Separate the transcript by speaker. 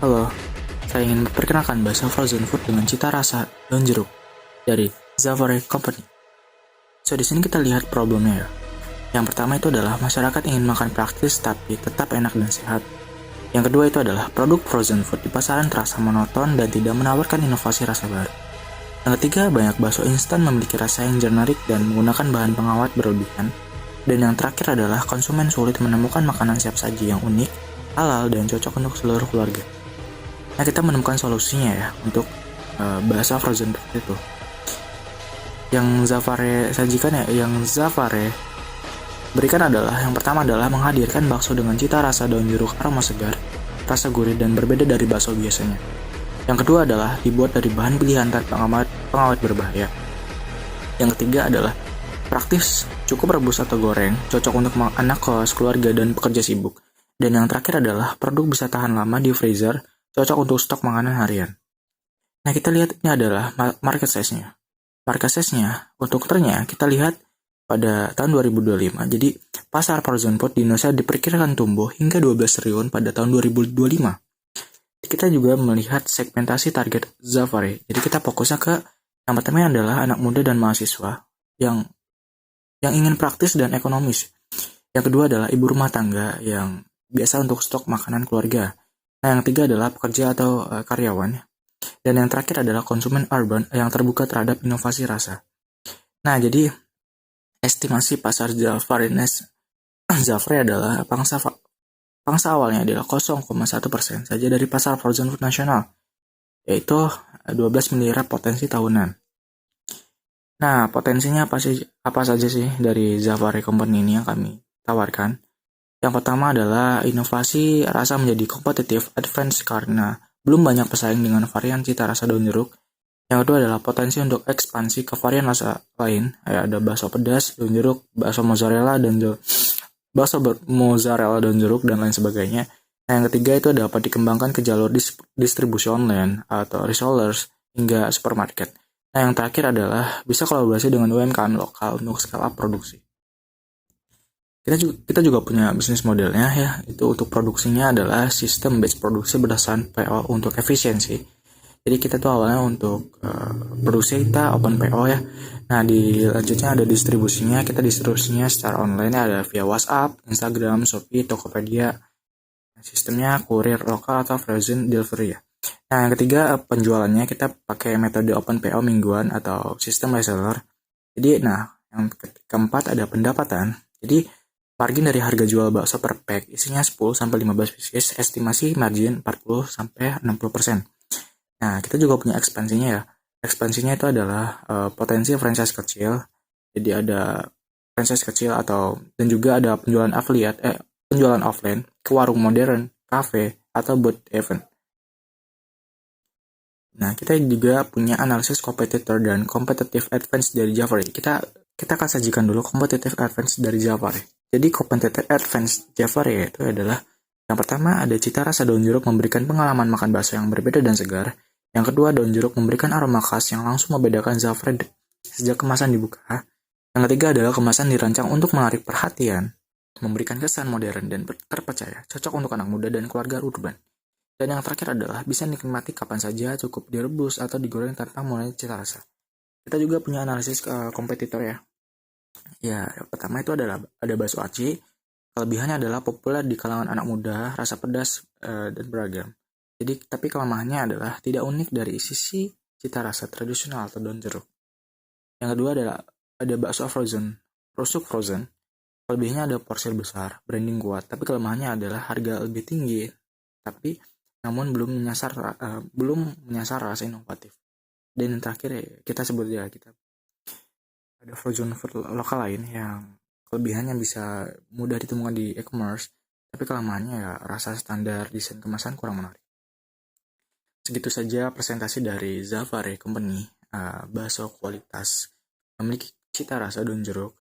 Speaker 1: Halo, saya ingin memperkenalkan bakso frozen food dengan cita rasa daun jeruk dari Zavare Company. So, di sini kita lihat problemnya ya. Yang pertama itu adalah masyarakat ingin makan praktis tapi tetap enak dan sehat. Yang kedua itu adalah produk frozen food di pasaran terasa monoton dan tidak menawarkan inovasi rasa baru. Yang ketiga, banyak bakso instan memiliki rasa yang generik dan menggunakan bahan pengawet berlebihan. Dan yang terakhir adalah konsumen sulit menemukan makanan siap saji yang unik, halal, dan cocok untuk seluruh keluarga. Nah, kita menemukan solusinya ya untuk bakso frozen food itu. Yang Zavare sajikan ya, yang Zavare berikan adalah yang pertama adalah menghadirkan bakso dengan cita rasa daun jeruk aroma segar, rasa gurih dan berbeda dari bakso biasanya. Yang kedua adalah dibuat dari bahan pilihan tanpa pengawet berbahaya. Yang ketiga adalah praktis, cukup rebus atau goreng, cocok untuk anak kos, keluarga, dan pekerja sibuk. Dan yang terakhir adalah produk bisa tahan lama di freezer, cocok untuk stok makanan harian. Nah, kita lihat ini adalah market size-nya. Market size-nya, untuk ternya kita lihat pada tahun 2025. Jadi, pasar frozen food di Indonesia diperkirakan tumbuh hingga 12 triliun pada tahun 2025. Kita juga melihat segmentasi target Zavare. Jadi, kita fokusnya ke yang pertama adalah anak muda dan mahasiswa yang ingin praktis dan ekonomis. Yang kedua adalah ibu rumah tangga yang biasa untuk stok makanan keluarga. Nah, yang ketiga adalah pekerja atau karyawan. Dan yang terakhir adalah konsumen urban yang terbuka terhadap inovasi rasa. Nah, jadi estimasi pasar Zavare adalah pangsa awalnya adalah 0,1% saja dari pasar frozen food nasional, yaitu 12 miliar potensi tahunan. Nah, potensinya apa saja sih dari Zavare Company ini yang kami tawarkan? Yang pertama adalah inovasi rasa menjadi kompetitif advance karena belum banyak pesaing dengan varian cita rasa daun jeruk. Yang kedua adalah potensi untuk ekspansi ke varian rasa lain, ada bakso pedas, daun jeruk, bakso mozzarella dan jeruk dan lain sebagainya. Nah, yang ketiga itu dapat dikembangkan ke jalur distribusi online atau resellers hingga supermarket. Nah, yang terakhir adalah bisa kolaborasi dengan UMKM lokal untuk scale up produksi. Kita juga punya bisnis modelnya ya, itu untuk produksinya adalah sistem batch produksi berdasarkan PO untuk efisiensi. Jadi kita tuh awalnya untuk produksi kita open PO ya. Nah, di lanjutnya ada distribusinya, kita distribusinya secara online ada via WhatsApp, Instagram, Shopee, Tokopedia. Sistemnya kurir lokal atau frozen delivery ya. Nah, yang ketiga penjualannya kita pakai metode open PO mingguan atau sistem reseller. Jadi, yang keempat ada pendapatan. Jadi, margin dari harga jual bakso per pack isinya 10-15 pieces, estimasi margin 40-60%. Nah, kita juga punya ekspansinya ya. Ekspansinya itu adalah potensi franchise kecil. Jadi ada franchise kecil dan juga ada penjualan offline ke warung modern, cafe, atau booth event. Nah, kita juga punya analisis competitor dan competitive advantage dari Zavare. Kita akan sajikan dulu competitive advantage dari Zavare. Jadi competitive advantage Zavare itu adalah yang pertama ada cita rasa daun jeruk memberikan pengalaman makan bakso yang berbeda dan segar. Yang kedua, daun jeruk memberikan aroma khas yang langsung membedakan Zavare sejak kemasan dibuka. Yang ketiga adalah kemasan dirancang untuk menarik perhatian, memberikan kesan modern dan terpercaya, cocok untuk anak muda dan keluarga urban. Dan yang terakhir adalah bisa dinikmati kapan saja, cukup direbus atau digoreng tanpa mengurangi cita rasa. Kita juga punya analisis kompetitor ya. Ya, yang pertama itu adalah ada bakso aci. Kelebihannya adalah populer di kalangan anak muda, rasa pedas dan beragam. Jadi, tapi kelemahannya adalah tidak unik dari sisi cita rasa tradisional atau daun jeruk. Yang kedua adalah ada bakso rusuk frozen. Kelebihannya ada porsi besar, branding kuat, tapi kelemahannya adalah harga lebih tinggi, tapi namun belum menyasar rasa inovatif. Dan yang terakhir kita sebut ya, kita ada frozen food lokal lain yang kelebihannya bisa mudah ditemukan di e-commerce, tapi kelemahannya ya rasa standar desain kemasan kurang menarik. Segitu saja presentasi dari Zavare Company, bakso kualitas memiliki cita rasa daun jeruk